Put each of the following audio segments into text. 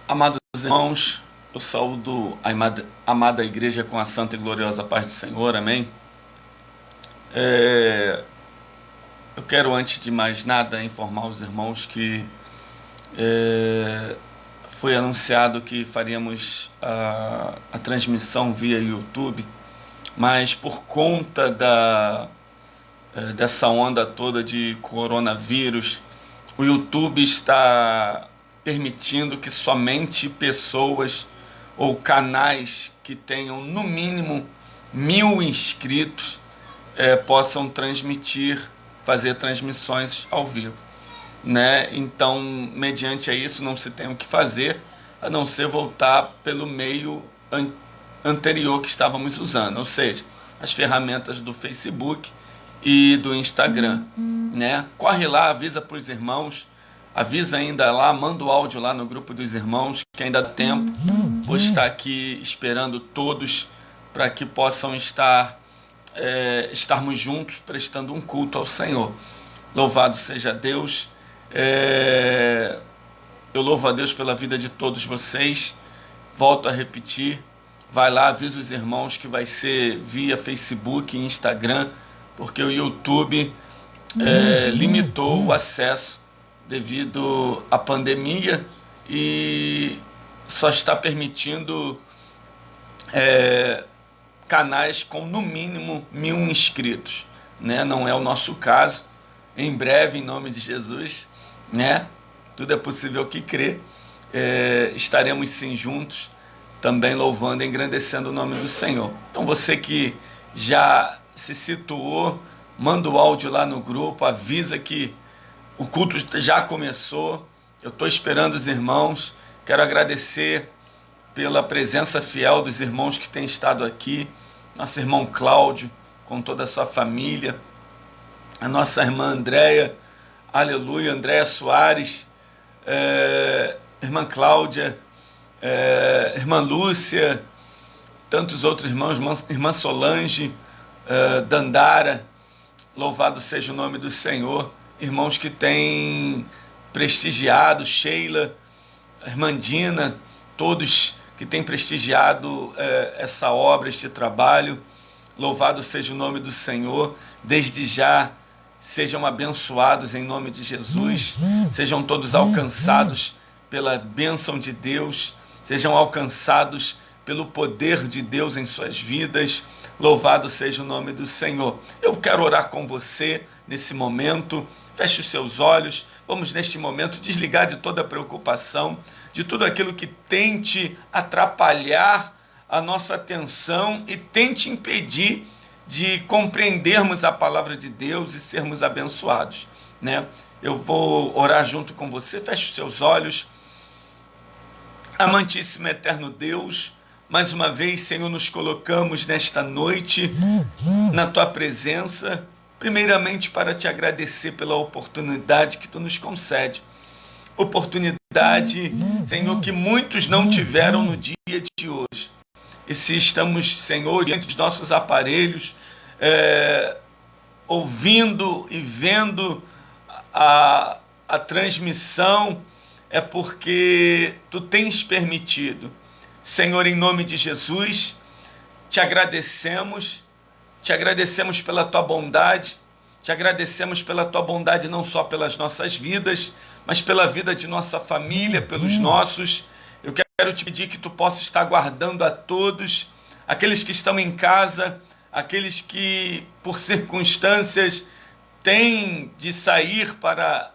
Amados irmãos, eu saúdo a amada igreja com a santa e gloriosa paz do Senhor, amém? Eu quero, antes de mais nada, informar os irmãos que foi anunciado que faríamos a transmissão via YouTube, mas por conta dessa onda toda de coronavírus, o YouTube está permitindo que somente pessoas ou canais que tenham no mínimo 1.000 inscritos possam fazer transmissões ao vivo, né? Então, mediante isso, não se tem o que fazer a não ser voltar pelo meio anterior que estávamos usando, ou seja, as ferramentas do Facebook e do Instagram, né? Corre lá, avisa para os irmãos, avisa ainda lá, manda o áudio lá no grupo dos irmãos, que ainda dá tempo. Vou estar aqui esperando todos para que possam estarmos juntos prestando um culto ao Senhor. Louvado seja Deus. Eu louvo a Deus pela vida de todos vocês. Volto a repetir, vai lá, avisa os irmãos que vai ser via Facebook e Instagram, porque o YouTube limitou o acesso devido à pandemia e só está permitindo canais com no mínimo 1.000 inscritos, né? Não é o nosso caso. Em breve, em nome de Jesus, né? Tudo é possível que crê. Estaremos sim juntos, também louvando e engrandecendo o nome do Senhor. Então você que já se situou, manda o áudio lá no grupo, avisa que o culto já começou. Eu estou esperando os irmãos. Quero agradecer pela presença fiel dos irmãos que têm estado aqui. Nosso irmão Cláudio, com toda a sua família. A nossa irmã Andréia, aleluia, Andréia Soares, irmã Cláudia, irmã Lúcia, tantos outros irmãos, irmã Solange, Dandara, louvado seja o nome do Senhor. Irmãos que têm prestigiado, Sheila, Irmandina, todos que têm prestigiado essa obra, este trabalho. Louvado seja o nome do Senhor. Desde já, sejam abençoados em nome de Jesus. Sejam todos alcançados pela bênção de Deus. Sejam alcançados pelo poder de Deus em suas vidas. Louvado seja o nome do Senhor. Eu quero orar com você nesse momento. Feche os seus olhos. Vamos, neste momento, desligar de toda preocupação, de tudo aquilo que tente atrapalhar a nossa atenção e tente impedir de compreendermos a palavra de Deus e sermos abençoados, né? Eu vou orar junto com você. Feche os seus olhos. Amantíssimo eterno Deus, mais uma vez, Senhor, nos colocamos nesta noite na Tua presença, primeiramente para Te agradecer pela oportunidade que Tu nos concede. Oportunidade, Senhor, que muitos não tiveram no dia de hoje. E se estamos, Senhor, diante dos nossos aparelhos, ouvindo e vendo a transmissão, é porque Tu tens permitido. Senhor, em nome de Jesus, Te agradecemos pela Tua bondade, Te agradecemos pela Tua bondade não só pelas nossas vidas, mas pela vida de nossa família, pelos nossos. Eu quero Te pedir que Tu possa estar guardando a todos, aqueles que estão em casa, aqueles que, por circunstâncias, têm de sair para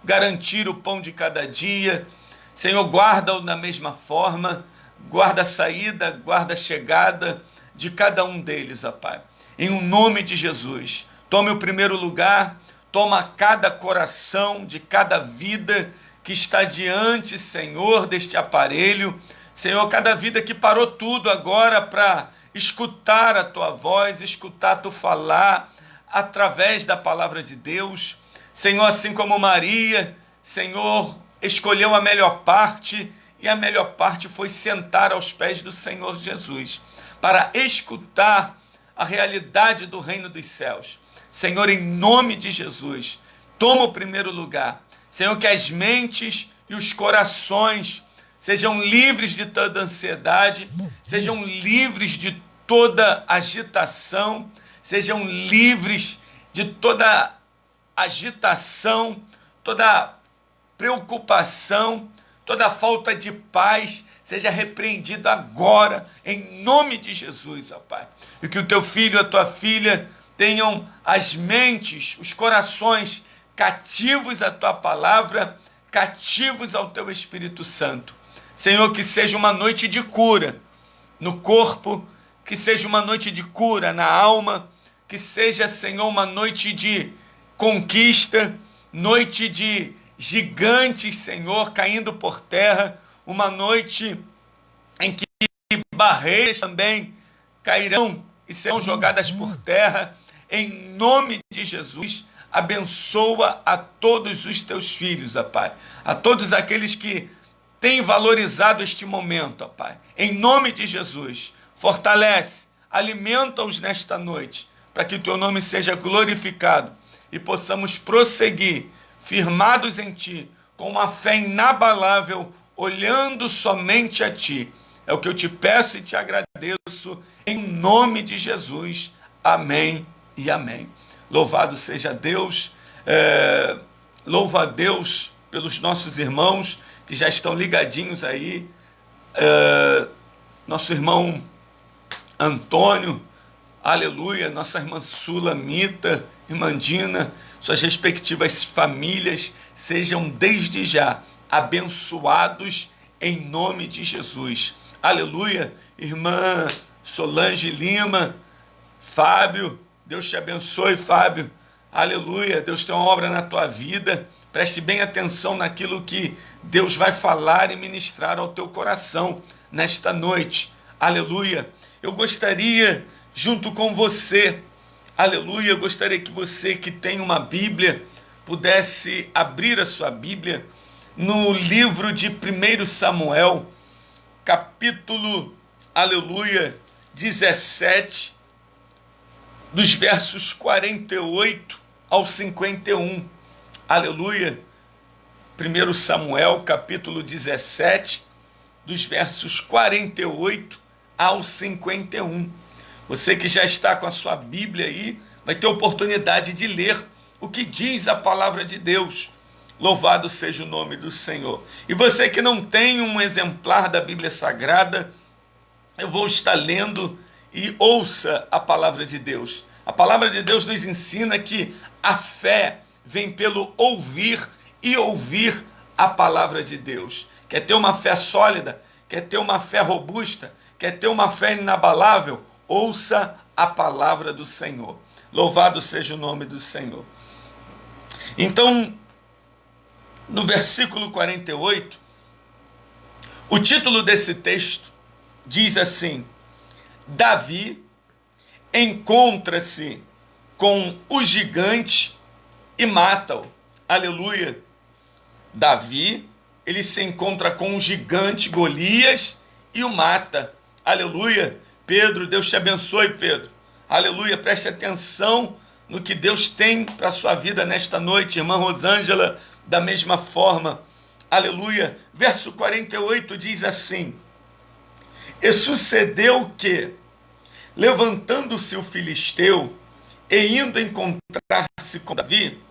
garantir o pão de cada dia. Senhor, guarda-o da mesma forma, guarda a saída, guarda a chegada de cada um deles, ó Pai. Em o nome de Jesus, tome o primeiro lugar, toma cada coração de cada vida que está diante, Senhor, deste aparelho. Senhor, cada vida que parou tudo agora para escutar a Tua voz, escutar Tu falar através da palavra de Deus. Senhor, assim como Maria, Senhor, escolheu a melhor parte, e a melhor parte foi sentar aos pés do Senhor Jesus, para escutar a realidade do reino dos céus. Senhor, em nome de Jesus, toma o primeiro lugar. Senhor, que as mentes e os corações sejam livres de toda ansiedade, sejam livres de toda agitação, sejam livres de toda agitação, toda preocupação, toda falta de paz, seja repreendida agora, em nome de Jesus, ó Pai. E que o teu filho, a tua filha, tenham as mentes, os corações cativos à tua palavra, cativos ao teu Espírito Santo. Senhor, que seja uma noite de cura no corpo, que seja uma noite de cura na alma, que seja, Senhor, uma noite de conquista, noite de gigantes, Senhor, caindo por terra, uma noite em que barreiras também cairão e serão jogadas por terra. Em nome de Jesus, abençoa a todos os teus filhos, ó Pai, a todos aqueles que têm valorizado este momento, ó Pai. Em nome de Jesus, fortalece, alimenta-os nesta noite, para que o teu nome seja glorificado e possamos prosseguir firmados em Ti, com uma fé inabalável, olhando somente a Ti. É o que eu te peço e te agradeço, em nome de Jesus. Amém e amém. Louvado seja Deus, louva a Deus pelos nossos irmãos que já estão ligadinhos aí, nosso irmão Antônio, aleluia, nossa irmã Sulamita, irmã Dina, suas respectivas famílias, sejam desde já abençoados em nome de Jesus. Aleluia, irmã Solange Lima, Fábio, Deus te abençoe, Fábio. Aleluia, Deus tem uma obra na tua vida. Preste bem atenção naquilo que Deus vai falar e ministrar ao teu coração nesta noite. Aleluia. Eu gostaria, junto com você, aleluia, eu gostaria que você que tem uma Bíblia pudesse abrir a sua Bíblia no livro de 1 Samuel, capítulo, aleluia, 17, dos versos 48 ao 51. Aleluia. 1 Samuel, capítulo 17, dos versos 48 ao 51. Você que já está com a sua Bíblia aí, vai ter oportunidade de ler o que diz a palavra de Deus. Louvado seja o nome do Senhor. E você que não tem um exemplar da Bíblia Sagrada, eu vou estar lendo e ouça a palavra de Deus. A palavra de Deus nos ensina que a fé vem pelo ouvir e ouvir a palavra de Deus. Quer ter uma fé sólida? Quer ter uma fé robusta? Quer ter uma fé inabalável? Ouça a palavra do Senhor. Louvado seja o nome do Senhor. Então, no versículo 48, o título desse texto diz assim: Davi encontra-se com o gigante e mata-o. Aleluia. Davi, ele se encontra com o gigante Golias e o mata. Aleluia. Pedro, Deus te abençoe, Pedro. Aleluia. Preste atenção no que Deus tem para a sua vida nesta noite. Irmã Rosângela, da mesma forma. Aleluia. Verso 48 diz assim: E sucedeu que, levantando-se o filisteu e indo encontrar-se com Davi,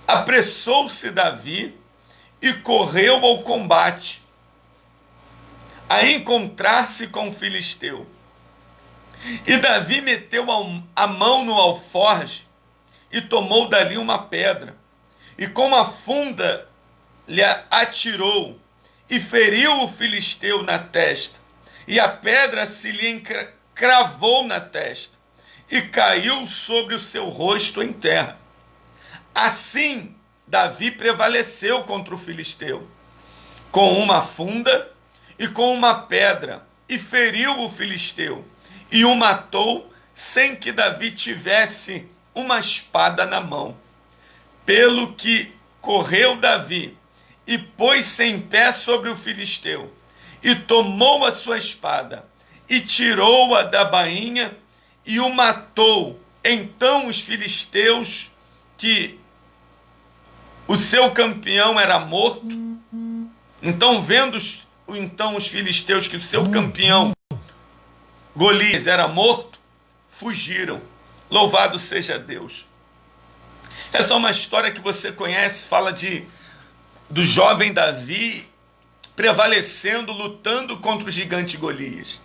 apressou-se Davi e correu ao combate, a encontrar-se com o filisteu. E Davi meteu a mão no alforje e tomou dali uma pedra, e com a funda lhe atirou, e feriu o filisteu na testa, e a pedra se lhe cravou na testa, e caiu sobre o seu rosto em terra. Assim, Davi prevaleceu contra o filisteu, com uma funda e com uma pedra, e feriu o filisteu, e o matou, sem que Davi tivesse uma espada na mão. Pelo que correu Davi, e pôs-se em pé sobre o filisteu, e tomou a sua espada, e tirou-a da bainha, e o matou. Então os filisteus, que o seu campeão era morto, Então, vendo os filisteus que o seu campeão Golias era morto, fugiram. Louvado seja Deus. Essa é uma história que você conhece, fala do jovem Davi prevalecendo, lutando contra o gigante Golias.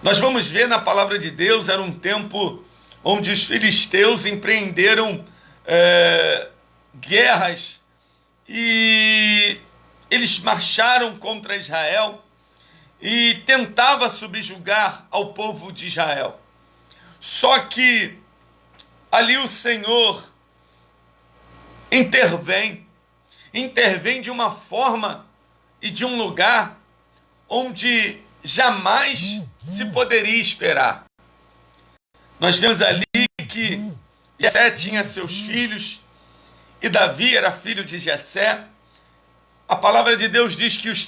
Nós vamos ver na palavra de Deus, era um tempo onde os filisteus empreenderam guerras e eles marcharam contra Israel e tentava subjugar ao povo de Israel. Só que ali o Senhor intervém de uma forma e de um lugar onde jamais se poderia esperar. Nós vemos ali que Jessé tinha seus filhos e Davi era filho de Jessé. A palavra de Deus diz que os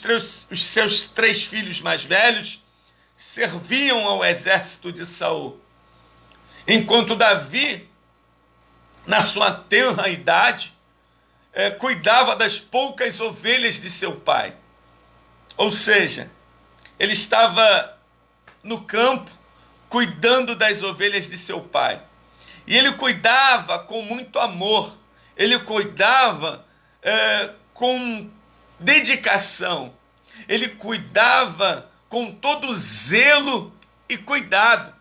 seus 3 filhos mais velhos serviam ao exército de Saul, enquanto Davi, na sua tenra idade, cuidava das poucas ovelhas de seu pai. Ou seja, ele estava no campo cuidando das ovelhas de seu pai. E ele cuidava com muito amor, ele cuidava com dedicação, ele cuidava com todo zelo e cuidado,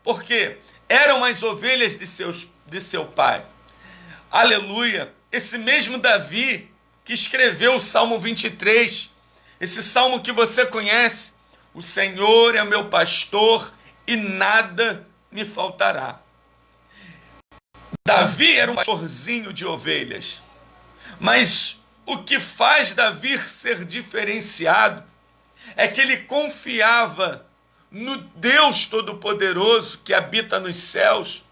porque eram as ovelhas de seu pai. Aleluia! Esse mesmo Davi que escreveu o Salmo 23, esse salmo que você conhece: o Senhor é meu pastor e nada me faltará. Davi era um pastorzinho de ovelhas, mas o que faz Davi ser diferenciado é que ele confiava no Deus Todo-Poderoso que habita nos céus,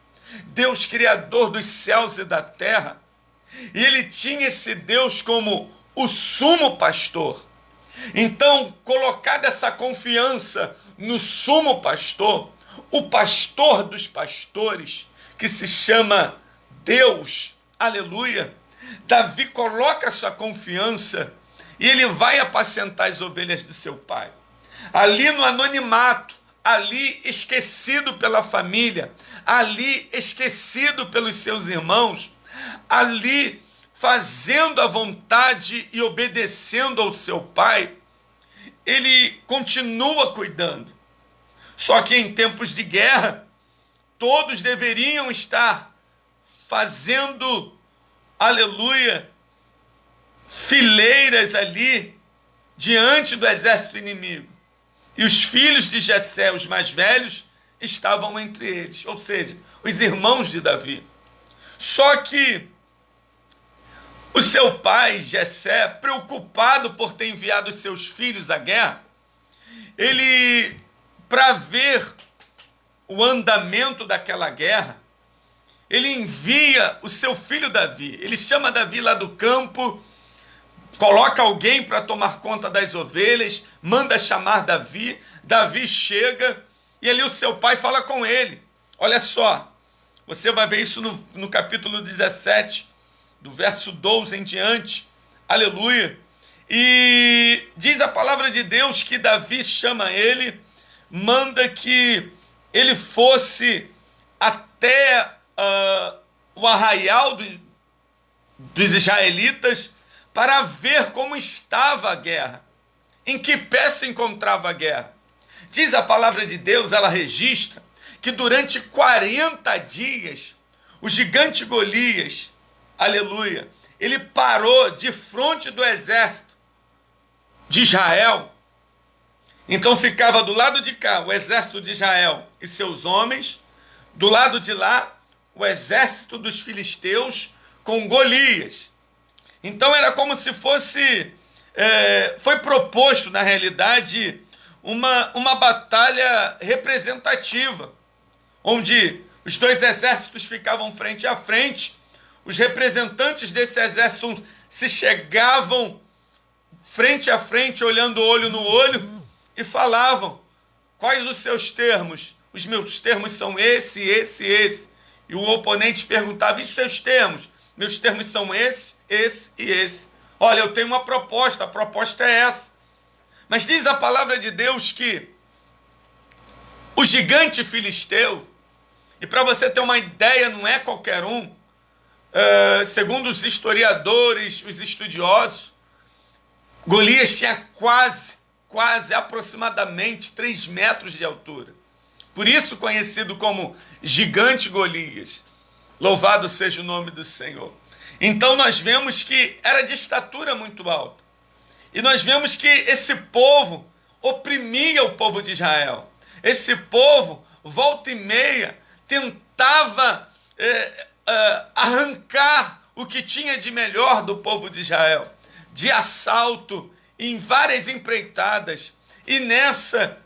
Deus Criador dos céus e da terra, e ele tinha esse Deus como o sumo pastor. Então, colocada essa confiança no sumo pastor, o pastor dos pastores, que se chama Deus, aleluia, Davi coloca sua confiança e ele vai apacentar as ovelhas do seu pai. Ali no anonimato, ali esquecido pela família, ali esquecido pelos seus irmãos, ali fazendo a vontade e obedecendo ao seu pai, ele continua cuidando. Só que em tempos de guerra, todos deveriam estar fazendo, aleluia, fileiras ali diante do exército inimigo. E os filhos de Jessé, os mais velhos, estavam entre eles, ou seja, os irmãos de Davi. Só que o seu pai, Jessé, preocupado por ter enviado seus filhos à guerra, ele, para ver o andamento daquela guerra, ele envia o seu filho Davi. Ele chama Davi lá do campo, coloca alguém para tomar conta das ovelhas, manda chamar Davi. Davi chega e ali o seu pai fala com ele. Olha só, você vai ver isso no capítulo 17, do verso 12 em diante. Aleluia. E diz a palavra de Deus que Davi chama ele, manda que ele fosse até o arraial dos israelitas para ver como estava a guerra, em que pé se encontrava a guerra. Diz a palavra de Deus, ela registra que durante 40 dias o gigante Golias, aleluia, ele parou de frente do exército de Israel. Então ficava do lado de cá o exército de Israel e seus homens, do lado de lá o exército dos filisteus com Golias. Então era como se fosse, foi proposto na realidade uma batalha representativa, onde os dois exércitos ficavam frente a frente, os representantes desse exército se chegavam frente a frente, olhando olho no olho, e falavam: quais os seus termos? Os meus termos são esse, esse, esse. E o oponente perguntava: e os seus termos? Meus termos são esse, esse e esse. Olha, eu tenho uma proposta, a proposta é essa. Mas diz a palavra de Deus que o gigante filisteu, e para você ter uma ideia, não é qualquer um, segundo os historiadores, os estudiosos, Golias tinha quase, aproximadamente 3 metros de altura. Por isso conhecido como gigante Golias. Louvado seja o nome do Senhor. Então nós vemos que era de estatura muito alta. E nós vemos que esse povo oprimia o povo de Israel. Esse povo, volta e meia, tentava arrancar o que tinha de melhor do povo de Israel. De assalto, em várias empreitadas. E nessa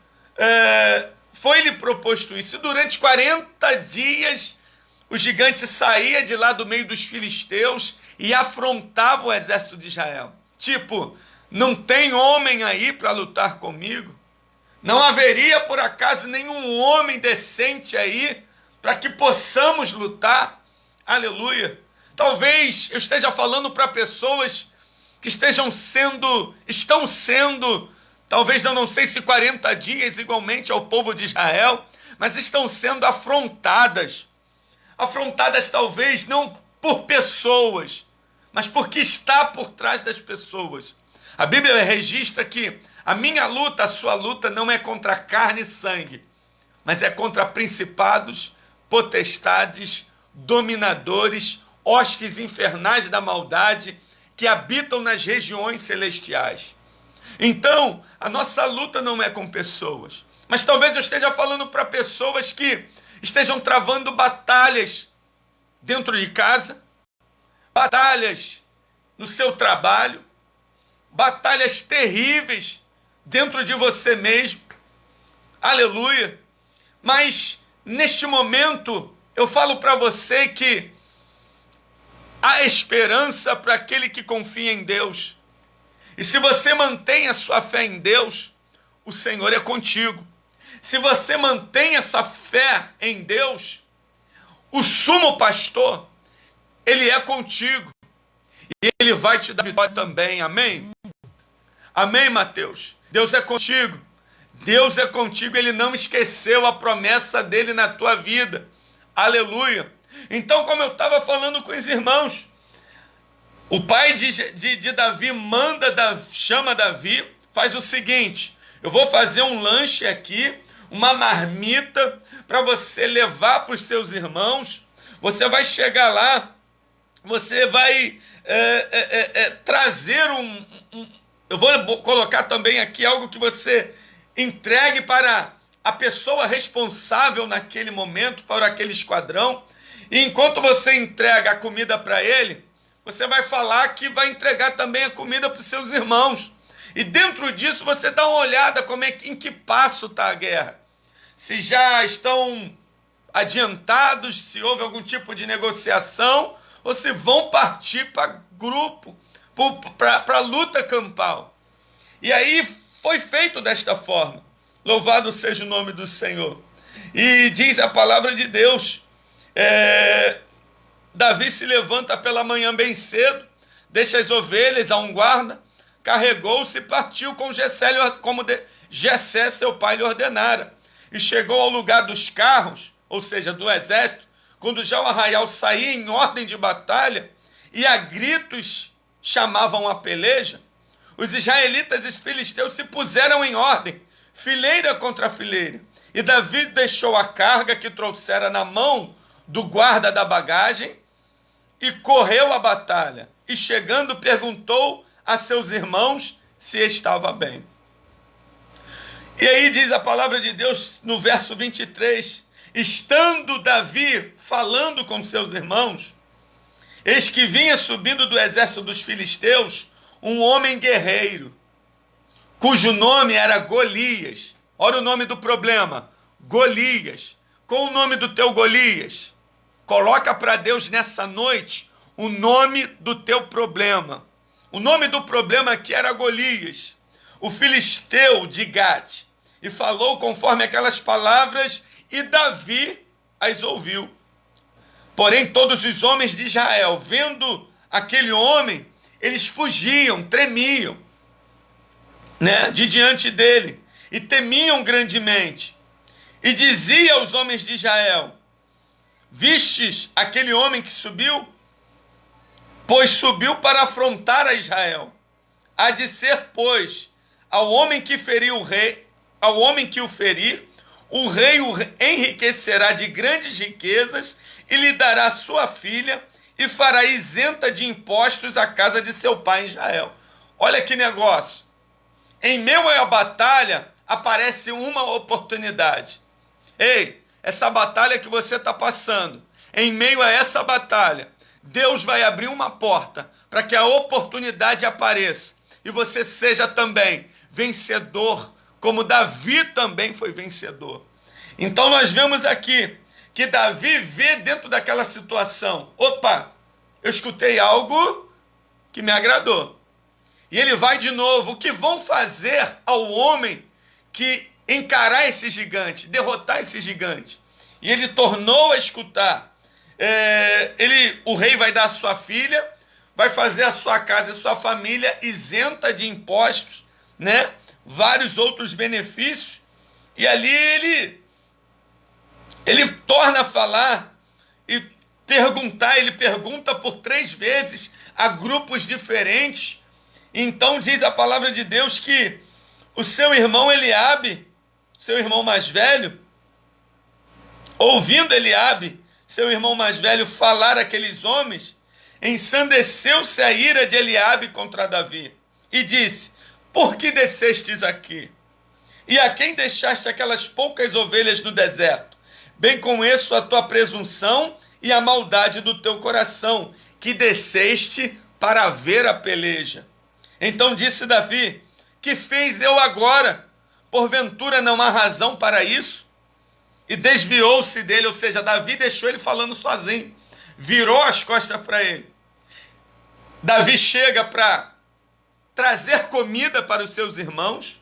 foi-lhe proposto isso. E durante 40 dias, o gigante saía de lá do meio dos filisteus e afrontava o exército de Israel. Tipo, não tem homem aí para lutar comigo? Não haveria, por acaso, nenhum homem decente aí para que possamos lutar? Aleluia. Talvez eu esteja falando para pessoas que estão sendo, talvez eu não sei se 40 dias igualmente ao povo de Israel, mas estão sendo afrontadas. Afrontadas talvez não por pessoas, mas porque está por trás das pessoas. A Bíblia registra que a minha luta, a sua luta não é contra carne e sangue, mas é contra principados, potestades, dominadores, hostes infernais da maldade que habitam nas regiões celestiais. Então, a nossa luta não é com pessoas, mas talvez eu esteja falando para pessoas que estejam travando batalhas dentro de casa, batalhas no seu trabalho, batalhas terríveis dentro de você mesmo. Aleluia. Mas neste momento eu falo para você que há esperança para aquele que confia em Deus. E se você mantém a sua fé em Deus, o Senhor é contigo. Se você mantém essa fé em Deus, o sumo pastor, ele é contigo. E ele vai te dar vitória também. Amém? Amém, Mateus? Deus é contigo. Deus é contigo. Ele não esqueceu a promessa dele na tua vida. Aleluia. Então, como eu estava falando com os irmãos, o pai de Davi chama Davi, faz o seguinte: eu vou fazer um lanche aqui, uma marmita para você levar para os seus irmãos. Você vai chegar lá, você vai trazer eu vou colocar também aqui algo que você entregue para a pessoa responsável naquele momento, para aquele esquadrão. E enquanto você entrega a comida para ele, você vai falar que vai entregar também a comida para os seus irmãos. E dentro disso você dá uma olhada em que passo está a guerra. Se já estão adiantados, se houve algum tipo de negociação, ou se vão partir para grupo, para a luta campal. E aí foi feito desta forma. Louvado seja o nome do Senhor. E diz a palavra de Deus, Davi se levanta pela manhã bem cedo, deixa as ovelhas a um guarda, carregou-se e partiu com Jessé, como Jessé, seu pai, lhe ordenara. E chegou ao lugar dos carros, ou seja, do exército, quando já o arraial saía em ordem de batalha, e a gritos chamavam a peleja, os israelitas e os filisteus se puseram em ordem, fileira contra fileira. E Davi deixou a carga que trouxera na mão do guarda da bagagem e correu à batalha. E chegando, perguntou a seus irmãos se estava bem. E aí diz a palavra de Deus no verso 23, estando Davi falando com seus irmãos, eis que vinha subindo do exército dos filisteus um homem guerreiro, cujo nome era Golias. Olha o nome do problema, Golias. Qual o nome do teu Golias? Coloca para Deus nessa noite o nome do teu problema. O nome do problema aqui era Golias, o filisteu de Gate. E falou conforme aquelas palavras, e Davi as ouviu. Porém, todos os homens de Israel, vendo aquele homem, eles fugiam, tremiam, né, de diante dele, e temiam grandemente. E dizia aos homens de Israel: vistes aquele homem que subiu? Pois subiu para afrontar a Israel. Há de ser, pois, ao homem que feriu o rei, ao homem que o ferir, o rei o enriquecerá de grandes riquezas e lhe dará sua filha e fará isenta de impostos a casa de seu pai Israel. Olha que negócio. Em meio à batalha aparece uma oportunidade. Ei, essa batalha que você está passando, em meio a essa batalha, Deus vai abrir uma porta para que a oportunidade apareça e você seja também vencedor, como Davi também foi vencedor. Então nós vemos aqui que Davi vê dentro daquela situação: opa, eu escutei algo que me agradou. E ele vai de novo: o que vão fazer ao homem que encarar esse gigante, derrotar esse gigante? E ele tornou a escutar. O rei vai dar a sua filha, vai fazer a sua casa e sua família isenta de impostos, né? Vários outros benefícios. E ali ele torna a falar e perguntar. Ele pergunta por 3 vezes a grupos diferentes. Então diz a palavra de Deus que o seu irmão Eliabe, seu irmão mais velho, ouvindo Eliabe, seu irmão mais velho, falar aqueles homens, ensandeceu-se a ira de Eliabe contra Davi e disse: por que descestes aqui? E a quem deixaste aquelas poucas ovelhas no deserto? Bem conheço a tua presunção e a maldade do teu coração, que desceste para ver a peleja. Então disse Davi: que fiz eu agora? Porventura não há razão para isso? E desviou-se dele, ou seja, Davi deixou ele falando sozinho, virou as costas para ele. Davi chega para trazer comida para os seus irmãos,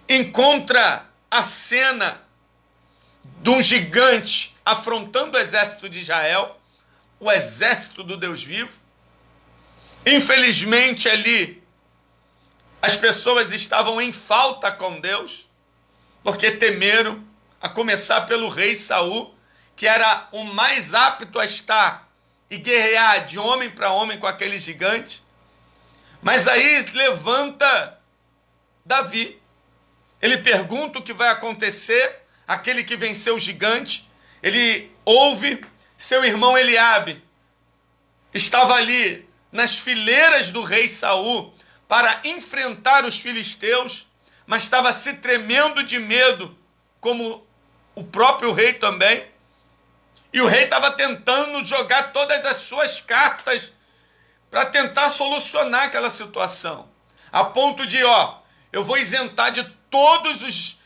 encontra a cena de um gigante afrontando o exército de Israel, o exército do Deus vivo. Infelizmente ali as pessoas estavam em falta com Deus, porque temeram, a começar pelo rei Saul, que era o mais apto a estar e guerrear de homem para homem com aquele gigante. Mas aí levanta Davi. Ele pergunta o que vai acontecer, aquele que venceu o gigante. Ele ouve seu irmão Eliabe, estava ali nas fileiras do rei Saul para enfrentar os filisteus, mas estava se tremendo de medo, como o próprio rei também. E o rei estava tentando jogar todas as suas cartas para tentar solucionar aquela situação, a ponto de, eu vou isentar de todos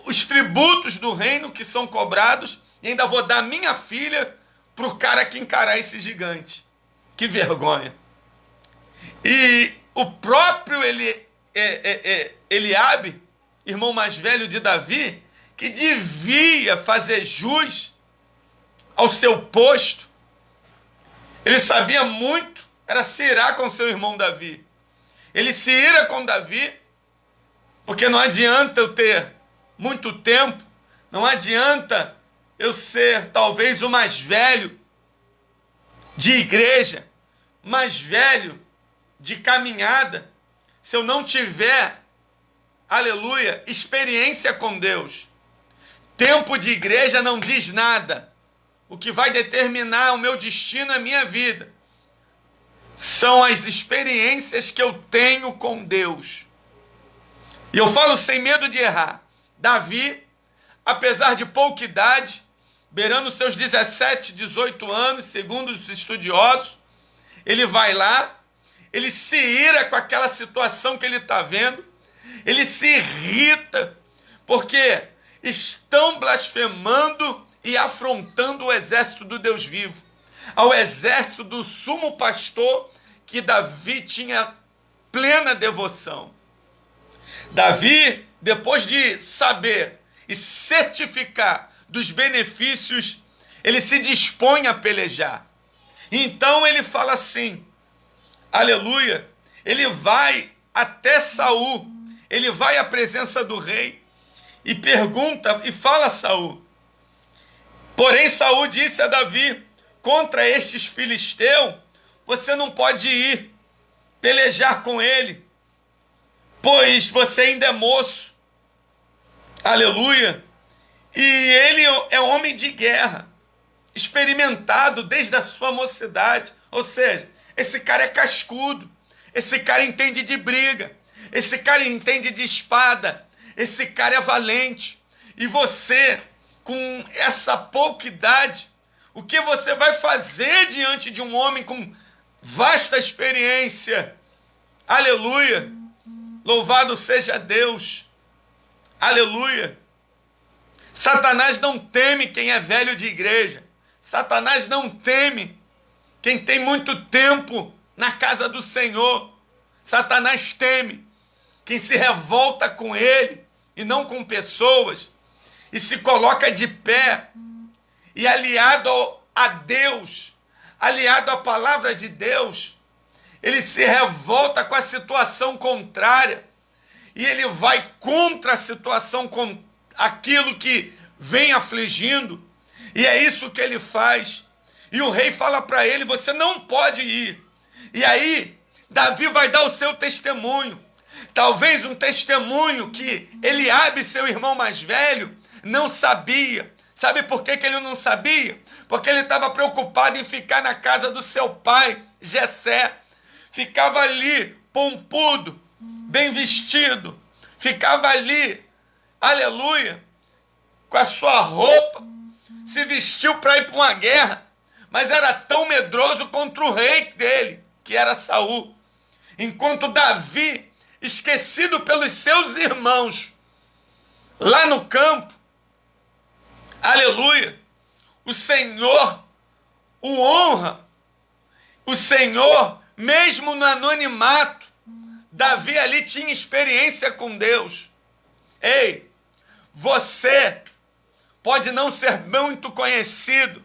os tributos do reino que são cobrados e ainda vou dar minha filha para o cara que encarar esse gigante. Que vergonha. E o próprio Eliabe, irmão mais velho de Davi, que devia fazer jus ao seu posto, ele sabia muito, era se irar com seu irmão Davi. Ele se ira com Davi, porque não adianta eu ter muito tempo, não adianta eu ser talvez o mais velho de igreja, mais velho de caminhada, se eu não tiver, aleluia, experiência com Deus. Tempo de igreja não diz nada. O que vai determinar o meu destino, a minha vida, são as experiências que eu tenho com Deus. E eu falo sem medo de errar. Davi, apesar de pouca idade, beirando seus 17, 18 anos, segundo os estudiosos, ele vai lá, ele se ira com aquela situação que ele está vendo, ele se irrita, porque estão blasfemando e afrontando o exército do Deus vivo, ao exército do sumo pastor que Davi tinha plena devoção. Davi, depois de saber e certificar dos benefícios, ele se dispõe a pelejar. Então ele fala assim: aleluia, ele vai até Saul, ele vai à presença do rei e pergunta e fala a Saul. Porém Saul disse a Davi: contra estes filisteus você não pode ir pelejar com ele, pois você ainda é moço, aleluia, e ele é homem de guerra, experimentado desde a sua mocidade. Ou seja, esse cara é cascudo, esse cara entende de briga, esse cara entende de espada, esse cara é valente. E você, com essa pouca idade, o que você vai fazer diante de um homem com vasta experiência? Aleluia! Louvado seja Deus! Aleluia! Satanás não teme quem é velho de igreja. Satanás não teme quem tem muito tempo na casa do Senhor. Satanás teme quem se revolta com ele e não com pessoas e se coloca de pé e aliado a Deus, aliado à palavra de Deus, ele se revolta com a situação contrária e ele vai contra a situação, com aquilo que vem afligindo, e é isso que ele faz. E o rei fala para ele: você não pode ir. E aí Davi vai dar o seu testemunho, talvez um testemunho que Eliabe, seu irmão mais velho, não sabia. Sabe por que ele não sabia? Porque ele estava preocupado em ficar na casa do seu pai, Jessé. Ficava ali, pompudo, bem vestido. Ficava ali, aleluia, com a sua roupa. Se vestiu para ir para uma guerra, mas era tão medroso contra o rei dele, que era Saul. Enquanto Davi, esquecido pelos seus irmãos, lá no campo, aleluia, o Senhor o honra. O Senhor, mesmo no anonimato, Davi ali tinha experiência com Deus. Ei, você pode não ser muito conhecido,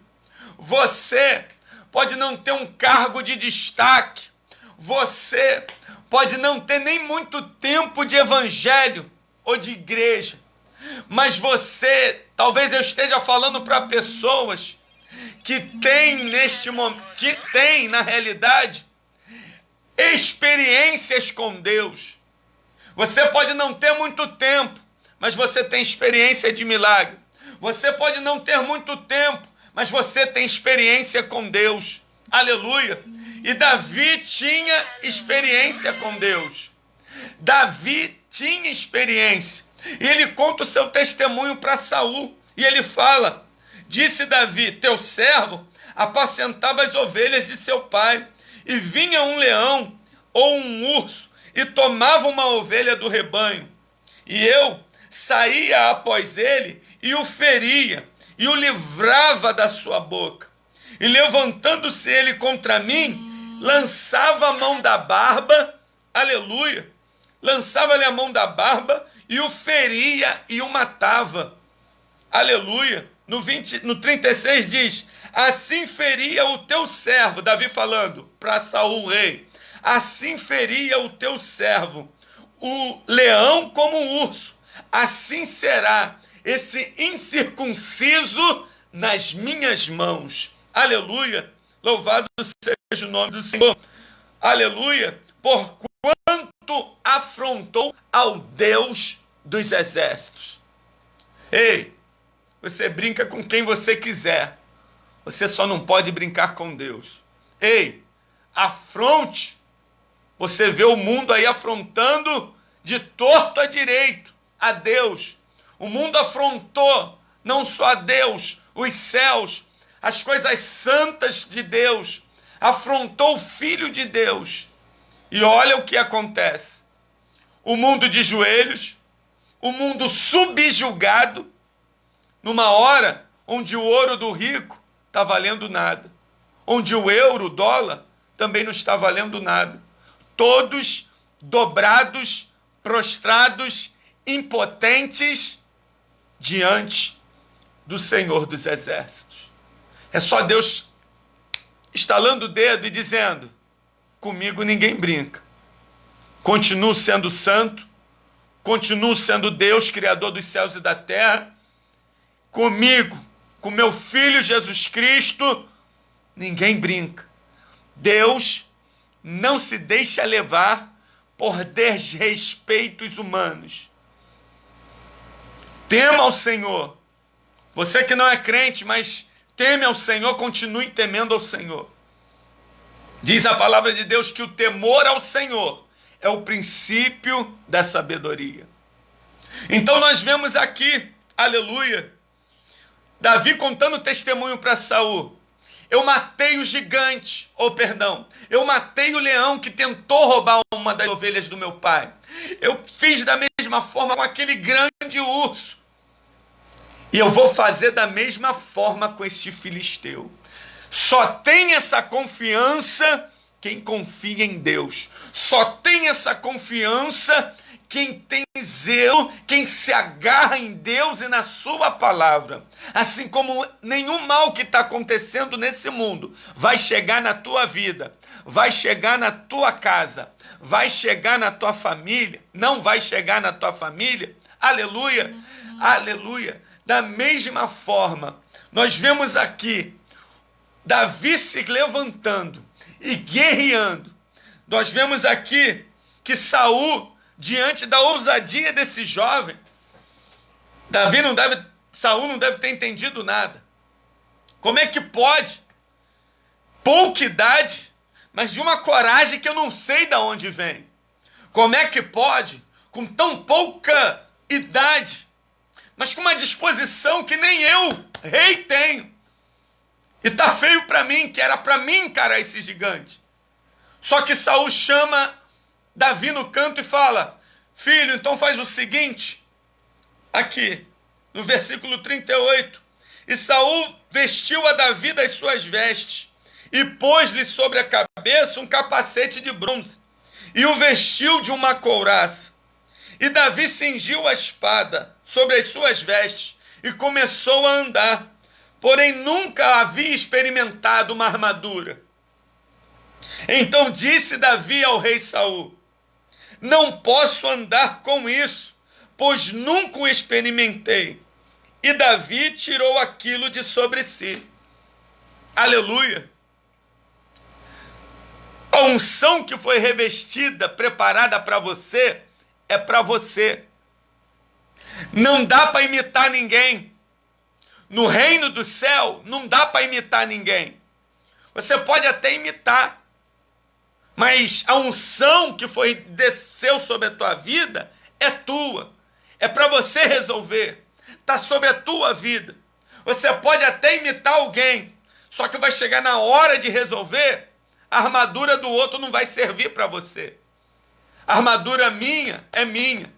você pode não ter um cargo de destaque, você pode não ter nem muito tempo de evangelho ou de igreja, mas você, talvez eu esteja falando para pessoas que têm neste momento, que têm na realidade experiências com Deus. Você pode não ter muito tempo, mas você tem experiência de milagre. Você pode não ter muito tempo, mas você tem experiência com Deus. Aleluia! E Davi tinha experiência com Deus. Davi tinha experiência. E ele conta o seu testemunho para Saul. E ele fala: disse Davi, teu servo apacentava as ovelhas de seu pai, e vinha um leão ou um urso e tomava uma ovelha do rebanho. E eu saía após ele e o feria, e o livrava da sua boca. E levantando-se ele contra mim, lançava a mão da barba, aleluia, lançava-lhe a mão da barba e o feria e o matava. Aleluia. No 36 diz: assim feria o teu servo, Davi falando para Saul rei, assim feria o teu servo, o leão como o urso, assim será esse incircunciso nas minhas mãos. Aleluia. Louvado seja o nome do Senhor. Aleluia. Porquanto afrontou ao Deus dos exércitos. Ei, você brinca com quem você quiser, você só não pode brincar com Deus. Ei, afronte. Você vê o mundo aí afrontando de torto a direito a Deus. O mundo afrontou não só a Deus, os céus, as coisas santas de Deus, afrontou o Filho de Deus. E olha o que acontece. O mundo de joelhos, o mundo subjugado, numa hora onde o ouro do rico está valendo nada, onde o euro, o dólar, também não está valendo nada. Todos dobrados, prostrados, impotentes diante do Senhor dos Exércitos. É só Deus estalando o dedo e dizendo: comigo ninguém brinca. Continuo sendo santo, continuo sendo Deus, Criador dos céus e da terra. Comigo, com meu Filho Jesus Cristo, ninguém brinca. Deus não se deixa levar por desrespeitos humanos. Tema ao Senhor. Você que não é crente, mas teme ao Senhor, continue temendo ao Senhor. Diz a palavra de Deus que o temor ao Senhor é o princípio da sabedoria. Então nós vemos aqui, aleluia, Davi contando testemunho para Saul. Eu matei o gigante, eu matei o leão que tentou roubar uma das ovelhas do meu pai. Eu fiz da mesma forma com aquele grande urso. E eu vou fazer da mesma forma com este filisteu. Só tem essa confiança quem confia em Deus. Só tem essa confiança quem tem zelo, quem se agarra em Deus e na sua palavra. Assim como nenhum mal que está acontecendo nesse mundo vai chegar na tua vida, vai chegar na tua casa, vai chegar na tua família, não vai chegar na tua família. Aleluia, aleluia. Da mesma forma, nós vemos aqui Davi se levantando e guerreando. Nós vemos aqui que Saul, diante da ousadia desse jovem, Saul não deve ter entendido nada. Como é que pode? Pouca idade, mas de uma coragem que eu não sei de onde vem. Como é que pode, com tão pouca idade, mas com uma disposição que nem eu, rei, tenho? E tá feio para mim, que era para mim encarar esse gigante. Só que Saul chama Davi no canto e fala: filho, então faz o seguinte, aqui, no versículo 38, e Saul vestiu a Davi das suas vestes, e pôs-lhe sobre a cabeça um capacete de bronze, e o vestiu de uma couraça. E Davi cingiu a espada sobre as suas vestes, e começou a andar, porém nunca havia experimentado uma armadura. Então disse Davi ao rei Saul: não posso andar com isso, pois nunca o experimentei. E Davi tirou aquilo de sobre si. Aleluia. A unção que foi revestida, preparada para você, é para você. Não dá para imitar ninguém. No reino do céu, não dá para imitar ninguém. Você pode até imitar, mas a unção que desceu sobre a tua vida é tua. É para você resolver. Está sobre a tua vida. Você pode até imitar alguém, só que vai chegar na hora de resolver, a armadura do outro não vai servir para você. A armadura minha é minha.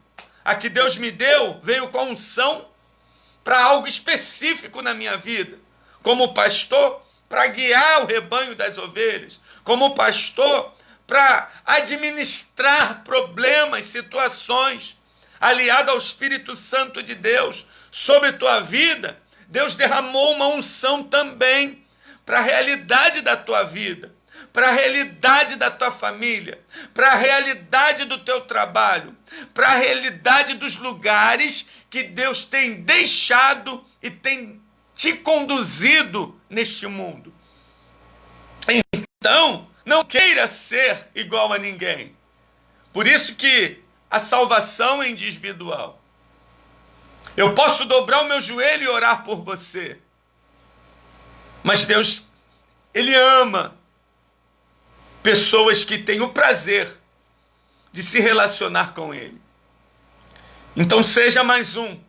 A que Deus me deu veio com unção para algo específico na minha vida. Como pastor, para guiar o rebanho das ovelhas. Como pastor, para administrar problemas, situações, aliado ao Espírito Santo de Deus sobre tua vida. Deus derramou uma unção também para a realidade da tua vida, para a realidade da tua família, para a realidade do teu trabalho, para a realidade dos lugares que Deus tem deixado e tem te conduzido neste mundo. Então, não queira ser igual a ninguém. Por isso que a salvação é individual. Eu posso dobrar o meu joelho e orar por você, mas Deus, Ele ama pessoas que têm o prazer de se relacionar com Ele. Então seja mais um.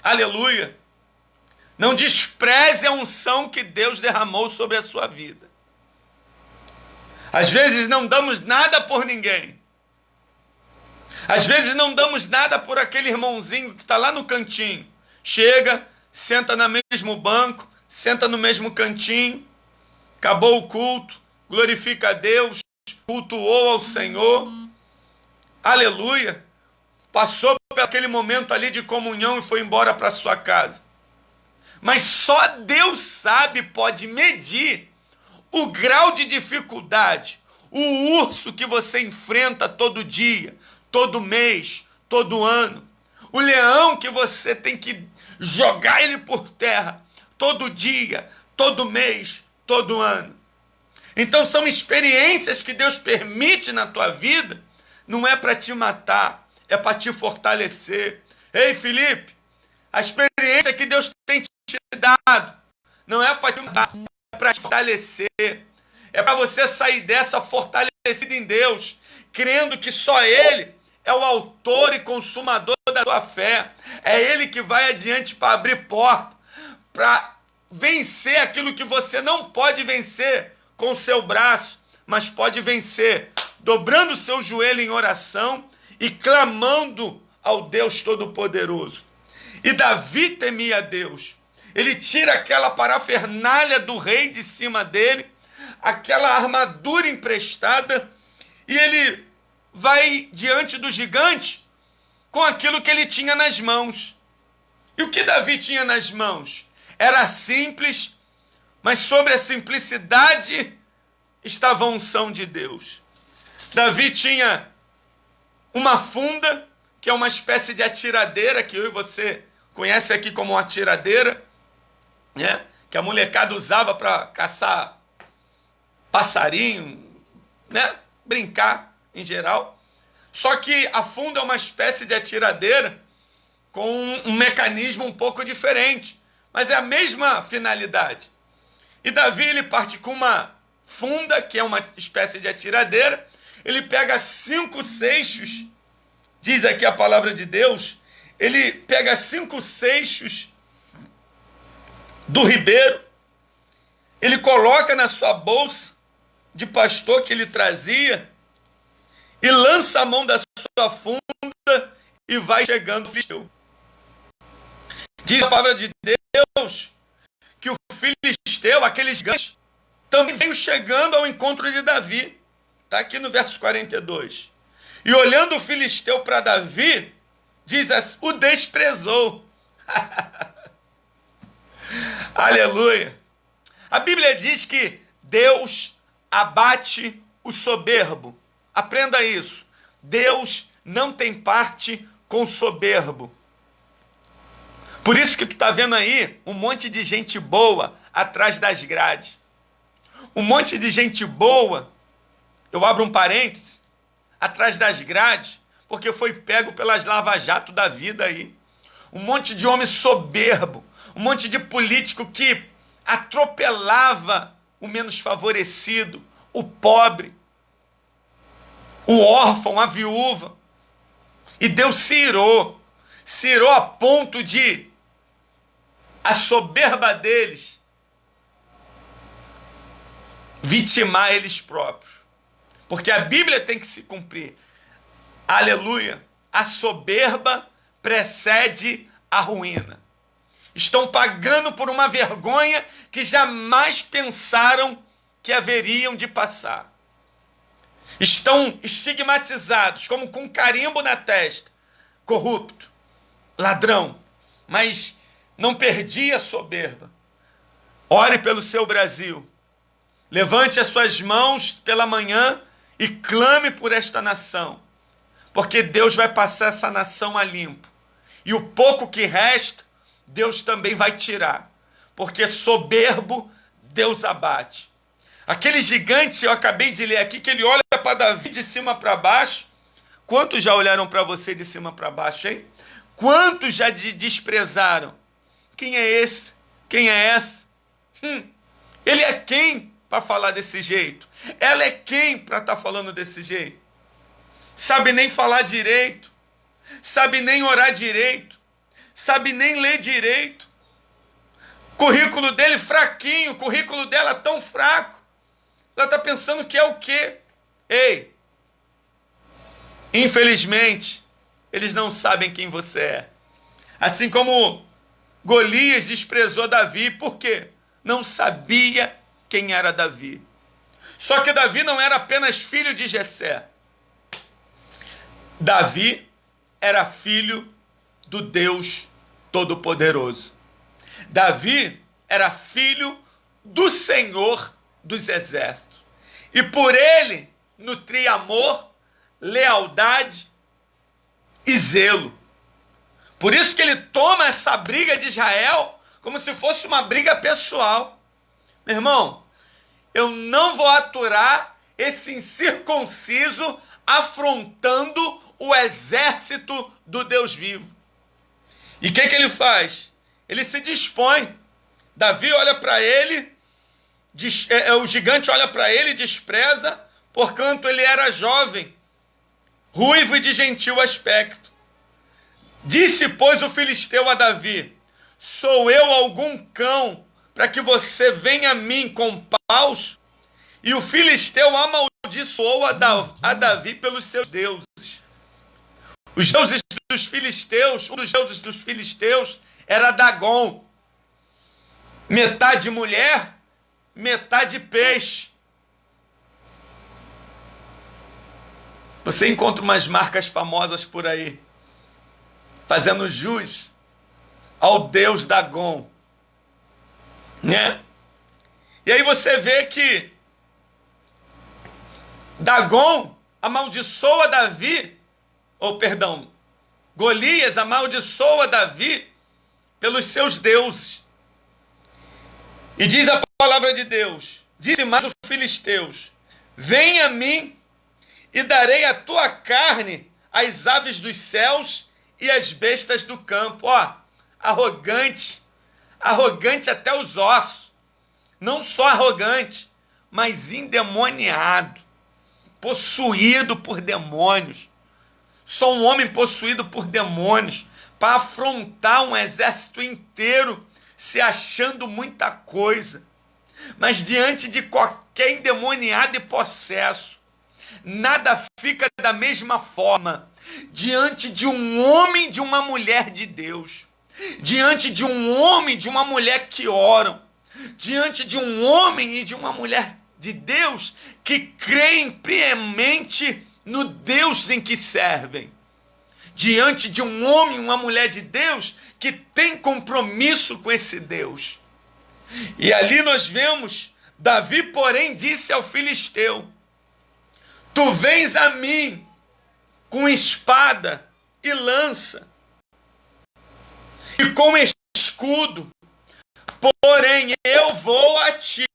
Aleluia. Não despreze a unção que Deus derramou sobre a sua vida. Às vezes não damos nada por ninguém. Às vezes não damos nada por aquele irmãozinho que está lá no cantinho. Chega, senta no mesmo banco, senta no mesmo cantinho, acabou o culto, glorifica a Deus, cultuou ao Senhor, aleluia, passou por aquele momento ali de comunhão e foi embora para sua casa. Mas só Deus sabe, pode medir o grau de dificuldade, o urso que você enfrenta todo dia, todo mês, todo ano, o leão que você tem que jogar ele por terra todo dia, todo mês, todo ano. Então são experiências que Deus permite na tua vida, não é para te matar, é para te fortalecer. Ei, Felipe, a experiência que Deus tem te dado não é para te matar, é para te fortalecer. É para você sair dessa fortalecida em Deus, crendo que só Ele é o autor e consumador da tua fé. É Ele que vai adiante para abrir porta, para vencer aquilo que você não pode vencer com o seu braço, mas pode vencer dobrando o seu joelho em oração e clamando ao Deus Todo-Poderoso. E Davi temia a Deus. Ele tira aquela parafernália do rei de cima dele, aquela armadura emprestada, e ele vai diante do gigante com aquilo que ele tinha nas mãos. E o que Davi tinha nas mãos? Era simples, mas sobre a simplicidade estava a unção de Deus. Davi tinha uma funda, que é uma espécie de atiradeira, que eu e você conhece aqui como uma atiradeira, né? Que a molecada usava para caçar passarinho, né? Brincar em geral. Só que a funda é uma espécie de atiradeira com um mecanismo um pouco diferente, mas é a mesma finalidade. E Davi, ele parte com uma funda, que é uma espécie de atiradeira, ele pega 5 seixos, diz aqui a palavra de Deus, ele pega 5 seixos do ribeiro, ele coloca na sua bolsa de pastor que ele trazia e lança a mão da sua funda e vai chegando o filisteu. Diz a palavra de Deus que o filisteu, aqueles gigante, também veio chegando ao encontro de Davi. Está aqui no verso 42. E olhando o filisteu para Davi, diz assim, o desprezou. Aleluia. A Bíblia diz que Deus abate o soberbo. Aprenda isso. Deus não tem parte com o soberbo. Por isso que tu está vendo aí um monte de gente boa atrás das grades. Um monte de gente boa, eu abro um parêntese, atrás das grades, porque foi pego pelas lava-jato da vida aí. Um monte de homem soberbo, um monte de político que atropelava o menos favorecido, o pobre, o órfão, a viúva. E Deus se irou a ponto de a soberba deles vitimar eles próprios. Porque a Bíblia tem que se cumprir. Aleluia. A soberba precede a ruína. Estão pagando por uma vergonha que jamais pensaram que haveriam de passar. Estão estigmatizados, como com carimbo na testa. Corrupto, ladrão, mas não perdi a soberba. Ore pelo seu Brasil. Levante as suas mãos pela manhã e clame por esta nação, porque Deus vai passar essa nação a limpo. E o pouco que resta, Deus também vai tirar, porque soberbo Deus abate. Aquele gigante, eu acabei de ler aqui, que ele olha para Davi de cima para baixo. Quantos já olharam para você de cima para baixo, hein? Quantos já desprezaram? Quem é esse? Quem é essa? Ele é quem para falar desse jeito? Ela é quem para estar falando desse jeito? Sabe nem falar direito, sabe nem orar direito, sabe nem ler direito. Currículo dele fraquinho, currículo dela tão fraco. Ela está pensando que é o quê? Ei, infelizmente, eles não sabem quem você é. Assim como Golias desprezou Davi, por quê? Não sabia quem era Davi. Só que Davi não era apenas filho de Jessé. Davi era filho do Deus Todo-Poderoso. Davi era filho do Senhor dos Exércitos. E por ele nutria amor, lealdade e zelo. Por isso que ele toma essa briga de Israel como se fosse uma briga pessoal. Meu irmão, eu não vou aturar esse incircunciso afrontando o exército do Deus vivo. E o que ele faz? Ele se dispõe. Davi olha para ele, o gigante olha para ele e despreza, porquanto ele era jovem, ruivo e de gentil aspecto. Disse, pois, o filisteu a Davi: sou eu algum cão para que você venha a mim com paus? E o filisteu amaldiçoou a Davi pelos seus deuses. Os deuses dos filisteus, um dos deuses dos filisteus era Dagon. Metade mulher, metade peixe. Você encontra umas marcas famosas por aí, fazendo jus ao deus Dagon, né? E aí você vê que Dagon amaldiçoa Davi, Golias amaldiçoa Davi pelos seus deuses. E diz a palavra de Deus, disse mais os filisteus: venha a mim e darei a tua carne às aves dos céus e às bestas do campo. Ó, arrogante até os ossos. Não só arrogante, mas endemoniado, possuído por demônios. Sou um homem possuído por demônios para afrontar um exército inteiro, se achando muita coisa. Mas diante de qualquer endemoniado e possesso, nada fica da mesma forma diante de um homem e de uma mulher de Deus, diante de um homem e de uma mulher que oram, diante de um homem e de uma mulher de Deus que creem piamente no Deus em que servem, diante de um homem e uma mulher de Deus que tem compromisso com esse Deus. E ali nós vemos, Davi, porém, disse ao filisteu: tu vens a mim com espada e lança, e com escudo, porém eu vou a ti.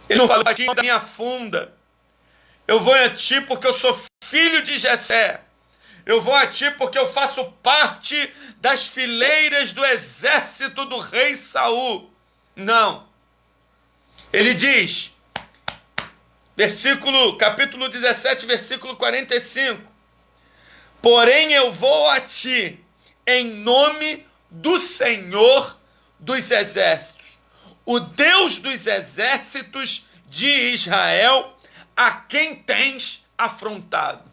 Ele não falou a ti da minha funda. Eu vou a ti porque eu sou filho de Jessé. Eu vou a ti porque eu faço parte das fileiras do exército do rei Saul. Não. Ele diz, capítulo 17, versículo 45. Porém eu vou a ti em nome do Senhor dos exércitos, o Deus dos exércitos de Israel, a quem tens afrontado.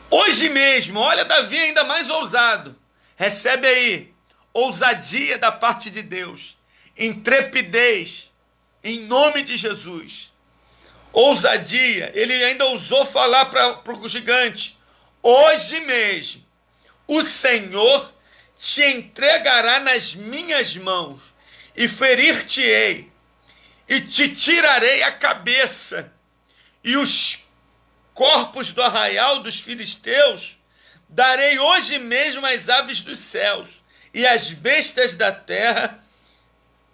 Hoje mesmo, olha Davi ainda mais ousado. Recebe aí ousadia da parte de Deus, intrepidez, em nome de Jesus. Ousadia, ele ainda ousou falar para o gigante: hoje mesmo o Senhor te entregará nas minhas mãos e ferir-te-ei e te tirarei a cabeça, e os corpos do arraial dos filisteus darei hoje mesmo às aves dos céus e às bestas da terra,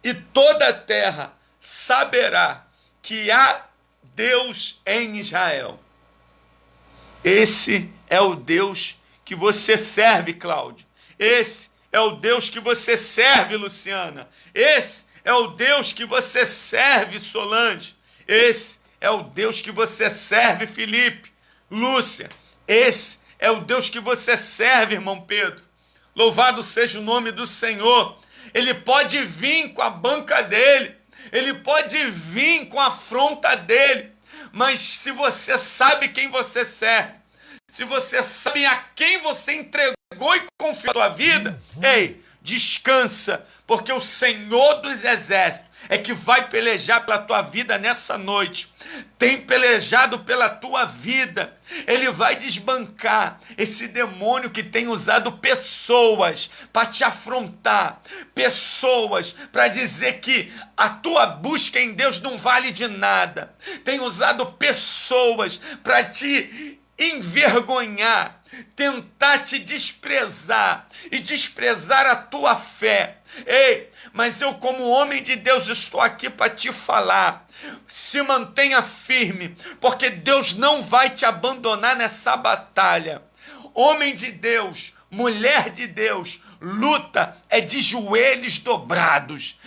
e toda a terra saberá que há Deus em Israel. Esse é o Deus que você serve, Cláudio. Esse é o Deus que você serve, Luciana. Esse é o Deus que você serve, Solange. Esse é o Deus que você serve, Felipe, Lúcia. Esse é o Deus que você serve, irmão Pedro. Louvado seja o nome do Senhor. Ele pode vir com a banca dele, ele pode vir com a afronta dele, mas se você sabe quem você serve, se você sabe a quem você entregou e confiou a sua vida, ei, descansa, porque o Senhor dos Exércitos é que vai pelejar pela tua vida nessa noite. Tem pelejado pela tua vida. Ele vai desbancar esse demônio que tem usado pessoas para te afrontar, pessoas para dizer que a tua busca em Deus não vale de nada. Tem usado pessoas para te envergonhar, tentar te desprezar e desprezar a tua fé. Ei, mas eu, como homem de Deus, estou aqui para te falar: se mantenha firme, porque Deus não vai te abandonar nessa batalha. Homem de Deus, mulher de Deus, luta é de joelhos dobrados,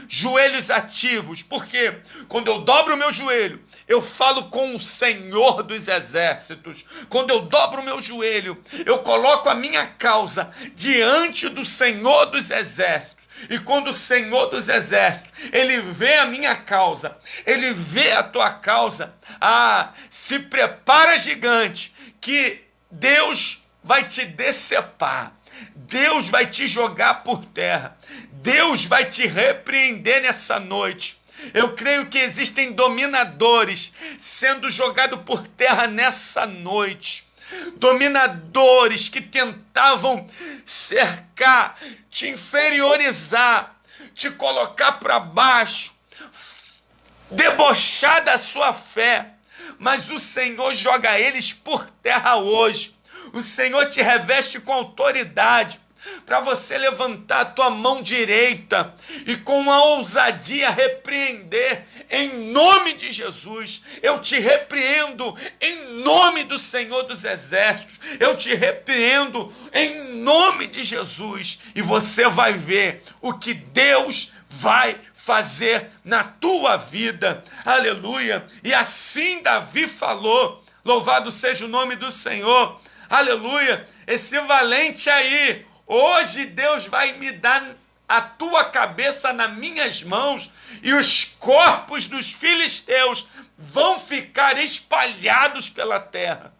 joelhos ativos, porque quando eu dobro o meu joelho, eu falo com o Senhor dos Exércitos. Quando eu dobro o meu joelho, eu coloco a minha causa diante do Senhor dos Exércitos. E quando o Senhor dos Exércitos, ele vê a minha causa, ele vê a tua causa, se prepara, gigante, que Deus vai te decepar, Deus vai te jogar por terra, Deus vai te repreender nessa noite. Eu creio que existem dominadores sendo jogados por terra nessa noite. Dominadores que tentavam cercar, te inferiorizar, te colocar para baixo, debochar da sua fé. Mas o Senhor joga eles por terra hoje. O Senhor te reveste com autoridade para você levantar a tua mão direita e com uma ousadia repreender em nome de Jesus. Eu te repreendo em nome do Senhor dos Exércitos. Eu te repreendo em nome de Jesus. E você vai ver o que Deus vai fazer na tua vida. Aleluia. E assim Davi falou. Louvado seja o nome do Senhor. Aleluia. Esse valente aí, hoje Deus vai me dar a tua cabeça nas minhas mãos e os corpos dos filisteus vão ficar espalhados pela terra.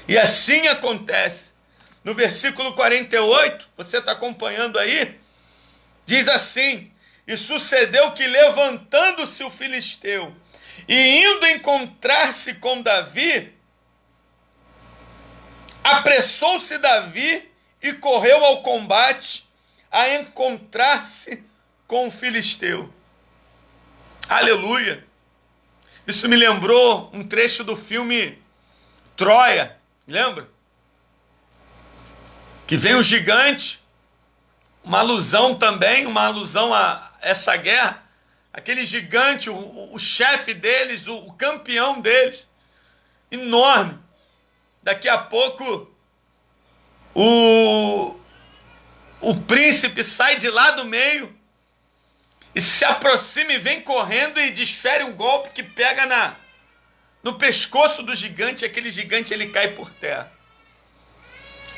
E assim acontece. No versículo 48, você está acompanhando aí? Diz assim: e sucedeu que, levantando-se o filisteu e indo encontrar-se com Davi, apressou-se Davi e correu ao combate a encontrar-se com o filisteu. Aleluia! Isso me lembrou um trecho do filme Troia, lembra? Que vem o gigante, uma alusão a essa guerra. Aquele gigante, o chefe deles, o campeão deles, enorme. Daqui a pouco, o príncipe sai de lá do meio e se aproxima e vem correndo e desfere um golpe que pega no pescoço do gigante, e aquele gigante ele cai por terra.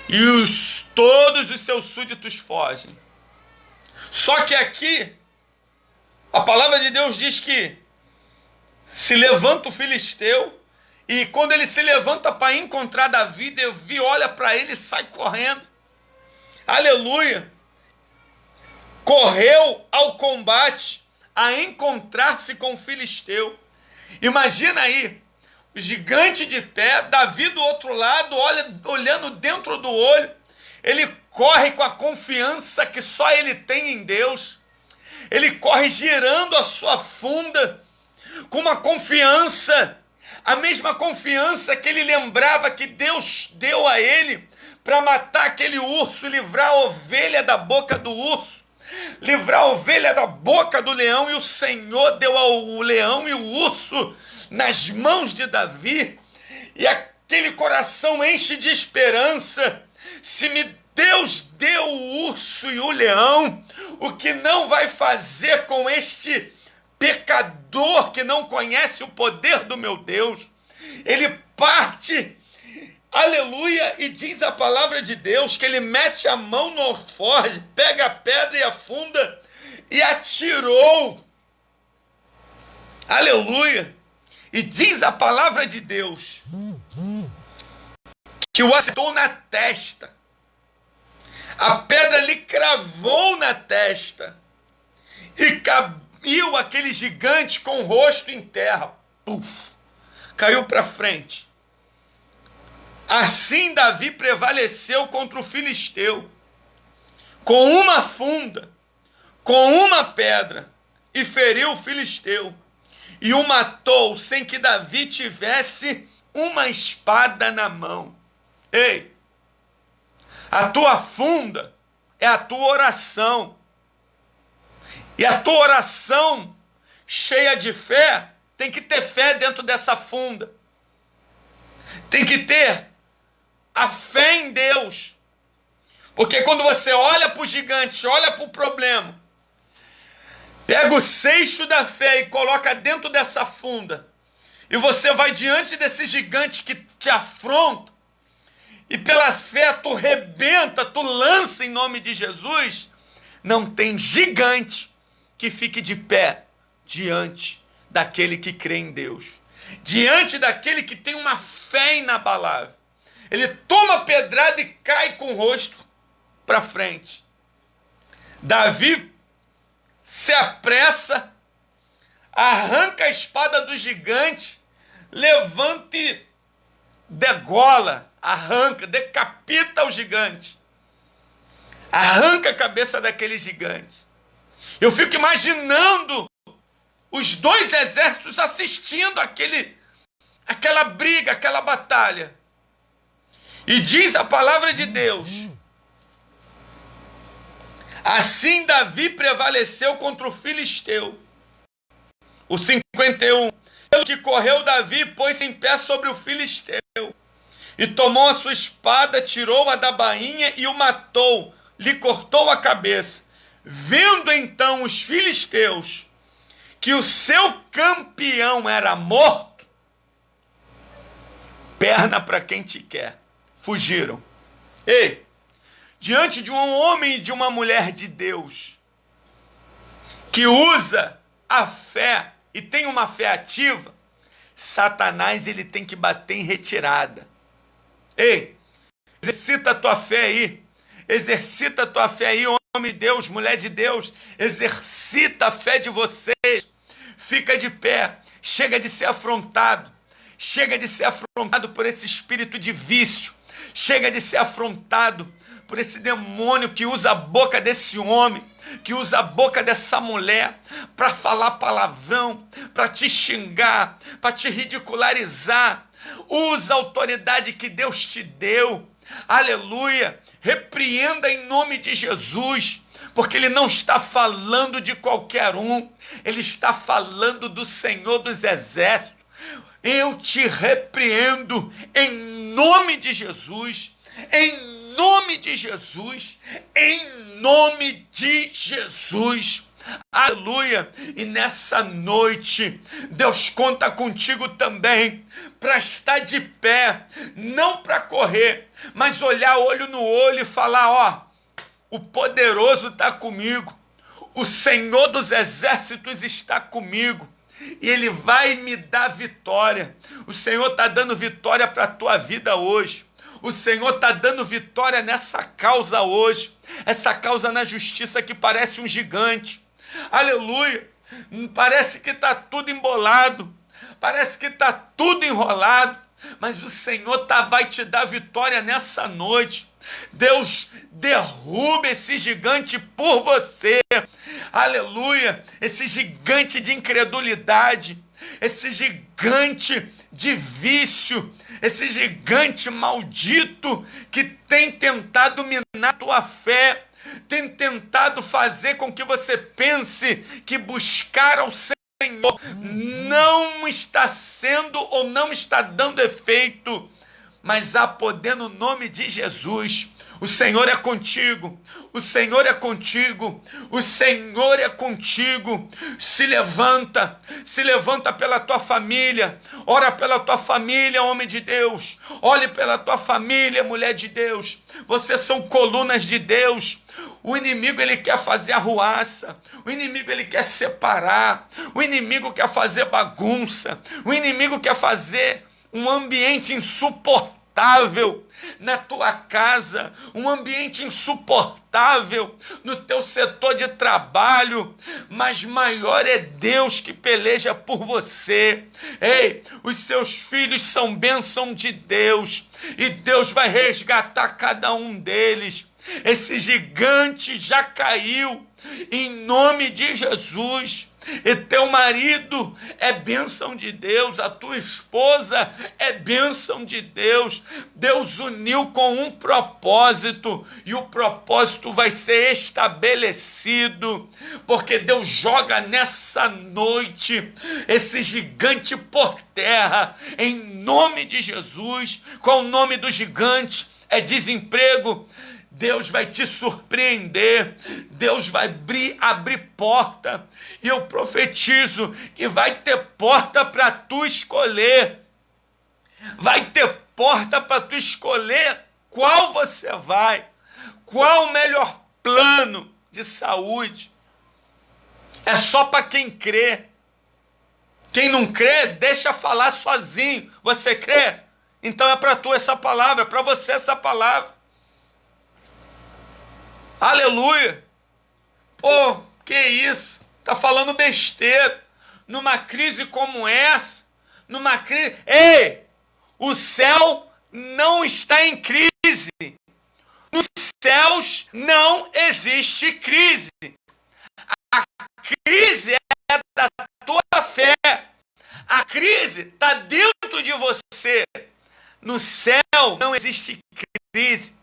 E todos os seus súditos fogem. Só que aqui, a palavra de Deus diz que se levanta o filisteu, e quando ele se levanta para encontrar Davi, Davi olha para ele e sai correndo. Aleluia! Correu ao combate a encontrar-se com o filisteu. Imagina aí, o gigante de pé, Davi do outro lado, olhando dentro do olho. Ele corre com a confiança que só ele tem em Deus. Ele corre girando a sua funda com uma confiança, a mesma confiança que ele lembrava que Deus deu a ele para matar aquele urso, livrar a ovelha da boca do urso, livrar a ovelha da boca do leão, e o Senhor deu ao leão e o urso nas mãos de Davi, e aquele coração enche de esperança. Se Deus deu o urso e o leão, o que não vai fazer com este pecador que não conhece o poder do meu Deus? Ele parte, aleluia, e diz a palavra de Deus que ele mete a mão no alforje, pega a pedra e afunda, e atirou, aleluia, e diz a palavra de Deus que o acertou na testa. A pedra lhe cravou na testa e caiu aquele gigante com o rosto em terra. Puf! Caiu para frente. Assim Davi prevaleceu contra o filisteu, com uma funda, com uma pedra, e feriu o filisteu, e o matou sem que Davi tivesse uma espada na mão. Ei, a tua funda é a tua oração, e a tua oração cheia de fé, tem que ter fé dentro dessa funda, tem que ter a fé em Deus, porque quando você olha para o gigante, olha para o problema, pega o seixo da fé e coloca dentro dessa funda, e você vai diante desse gigante que te afronta, e pela fé tu rebenta, tu lança em nome de Jesus, não tem gigante que fique de pé diante daquele que crê em Deus, diante daquele que tem uma fé inabalável. Ele toma pedrada e cai com o rosto para frente. Davi se apressa, arranca a espada do gigante, levanta e degola, arranca, decapita o gigante, arranca a cabeça daquele gigante. Eu fico imaginando os dois exércitos assistindo aquela briga, aquela batalha. E diz a palavra de Deus: assim Davi prevaleceu contra o filisteu. O 51. Pelo que correu Davi, pôs-se em pé sobre o filisteu, e tomou a sua espada, tirou-a da bainha e o matou, lhe cortou a cabeça. Vendo então os filisteus que o seu campeão era morto, perna para quem te quer, fugiram. Ei, diante de um homem e de uma mulher de Deus, que usa a fé e tem uma fé ativa, Satanás ele tem que bater em retirada. Ei, exercita a tua fé aí, exercita a tua fé aí, homem de Deus, mulher de Deus, exercita a fé de vocês, fica de pé, chega de ser afrontado, chega de ser afrontado por esse espírito de vício, chega de ser afrontado por esse demônio que usa a boca desse homem, que usa a boca dessa mulher para falar palavrão, para te xingar, para te ridicularizar. Usa a autoridade que Deus te deu, aleluia, repreenda em nome de Jesus, porque ele não está falando de qualquer um, ele está falando do Senhor dos Exércitos. Eu te repreendo em nome de Jesus, em nome de Jesus, em nome de Jesus, aleluia. E nessa noite, Deus conta contigo também, para estar de pé, não para correr, mas olhar olho no olho e falar, ó, o poderoso está comigo, o Senhor dos Exércitos está comigo, e Ele vai me dar vitória. O Senhor está dando vitória para a tua vida hoje. O Senhor está dando vitória nessa causa hoje, essa causa na justiça que parece um gigante, aleluia, parece que está tudo embolado, parece que está tudo enrolado, mas o Senhor vai te dar vitória nessa noite. Deus derruba esse gigante por você, aleluia, esse gigante de incredulidade, esse gigante de vício, esse gigante maldito que tem tentado minar a tua fé, tem tentado fazer com que você pense que buscar ao Senhor não está sendo ou não está dando efeito, mas há poder no nome de Jesus. O Senhor é contigo, o Senhor é contigo, o Senhor é contigo. Se levanta pela tua família, ora pela tua família, homem de Deus, olhe pela tua família, mulher de Deus. Vocês são colunas de Deus. O inimigo ele quer fazer arruaça, o inimigo ele quer separar, o inimigo quer fazer bagunça, o inimigo quer fazer um ambiente insuportável insuportável na tua casa, um ambiente insuportável no teu setor de trabalho, mas maior é Deus que peleja por você. Ei, os seus filhos são bênção de Deus e Deus vai resgatar cada um deles. Esse gigante já caiu em nome de Jesus. E teu marido é bênção de Deus, a tua esposa é bênção de Deus. Deus uniu com um propósito e o propósito vai ser estabelecido, porque Deus joga nessa noite esse gigante por terra, em nome de Jesus. Qual o nome do gigante? É desemprego. Deus vai te surpreender, Deus vai abrir porta, e eu profetizo que vai ter porta para tu escolher, vai ter porta para tu escolher qual você vai, qual o melhor plano de saúde. É só para quem crê. Quem não crê, deixa falar sozinho. Você crê? Então é para tu essa palavra, para você essa palavra. Aleluia! Pô, que isso? Tá falando besteira. Numa crise como essa, numa crise... Ei! O céu não está em crise. Nos céus não existe crise. A crise é da tua fé. A crise está dentro de você. No céu não existe crise.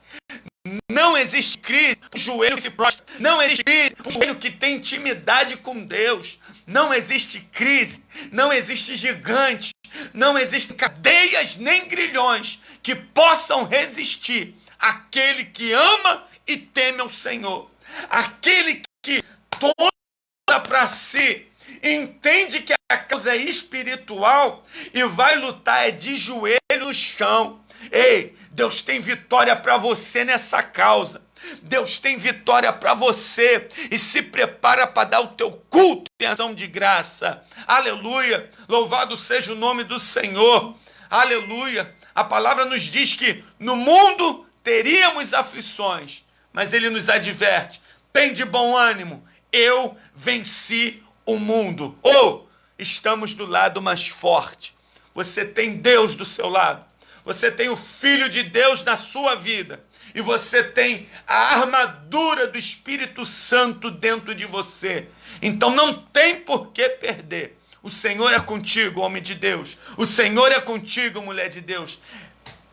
Não existe crise, um joelho que se prostra. Não existe crise, um joelho que tem intimidade com Deus. Não existe crise, não existe gigante, não existem cadeias nem grilhões que possam resistir àquele que ama e teme ao Senhor. Aquele que toma para si, entende que a causa é espiritual e vai lutar de joelho no chão. Ei, Deus tem vitória para você nessa causa. Deus tem vitória para você e se prepara para dar o teu culto em ação de graça. Aleluia! Louvado seja o nome do Senhor. Aleluia! A palavra nos diz que no mundo teríamos aflições, mas ele nos adverte: tem de bom ânimo, eu venci o mundo. Ou estamos do lado mais forte. Você tem Deus do seu lado. Você tem o Filho de Deus na sua vida. E você tem a armadura do Espírito Santo dentro de você. Então não tem por que perder. O Senhor é contigo, homem de Deus. O Senhor é contigo, mulher de Deus.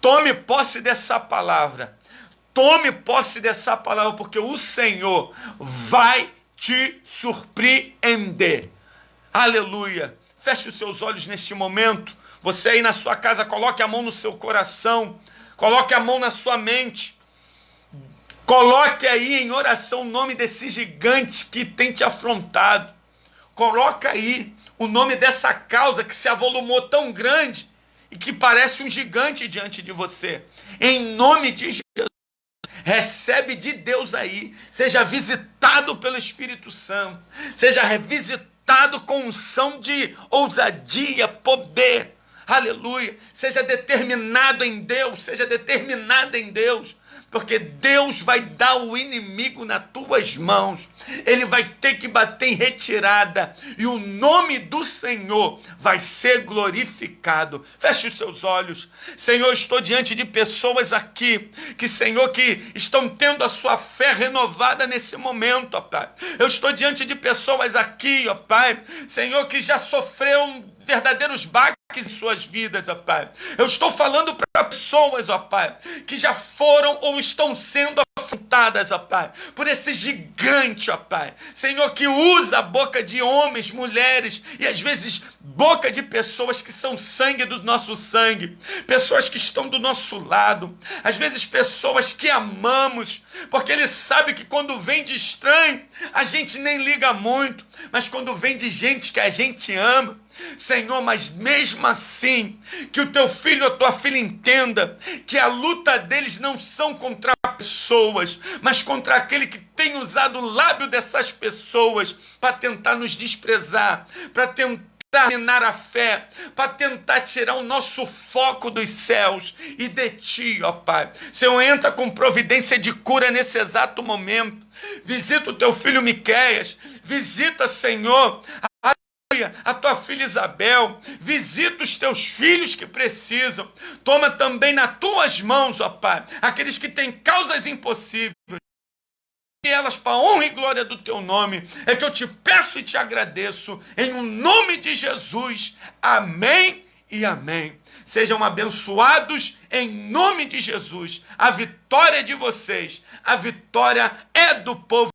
Tome posse dessa palavra. Tome posse dessa palavra, porque o Senhor vai te surpreender. Aleluia. Feche os seus olhos neste momento. Você aí na sua casa, coloque a mão no seu coração, coloque a mão na sua mente, coloque aí em oração o nome desse gigante que tem te afrontado, coloque aí o nome dessa causa que se avolumou tão grande e que parece um gigante diante de você. Em nome de Jesus, recebe de Deus aí, seja visitado pelo Espírito Santo, seja revisitado com unção de ousadia, poder. Aleluia, seja determinado em Deus, seja determinada em Deus, porque Deus vai dar o inimigo nas tuas mãos, ele vai ter que bater em retirada, e o nome do Senhor vai ser glorificado. Feche os seus olhos. Senhor, estou diante de pessoas aqui, Senhor, que estão tendo a sua fé renovada nesse momento, ó Pai. Eu estou diante de pessoas aqui, ó Pai, Senhor, que já sofreram verdadeiros baques em suas vidas, ó Pai. Eu estou falando para pessoas, ó Pai, que já foram ou estão sendo afrontadas, ó Pai, por esse gigante, ó Pai. Senhor, que usa a boca de homens, mulheres e às vezes boca de pessoas que são sangue do nosso sangue, pessoas que estão do nosso lado, às vezes pessoas que amamos, porque ele sabe que quando vem de estranho, a gente nem liga muito, mas quando vem de gente que a gente ama, Senhor, mas mesmo assim, que o teu filho ou a tua filha entenda que a luta deles não são contra pessoas, mas contra aquele que tem usado o lábio dessas pessoas para tentar nos desprezar, para tentar minar a fé, para tentar tirar o nosso foco dos céus e de ti, ó Pai. Senhor, entra com providência de cura nesse exato momento. Visita o teu filho Miqueias, visita, Senhor, a tua filha Isabel, visita os teus filhos que precisam. Toma também nas tuas mãos, ó Pai, aqueles que têm causas impossíveis. E elas para a honra e glória do teu nome, é que eu te peço e te agradeço, em o nome de Jesus, amém e amém. Sejam abençoados em nome de Jesus, a vitória é de vocês, a vitória é do povo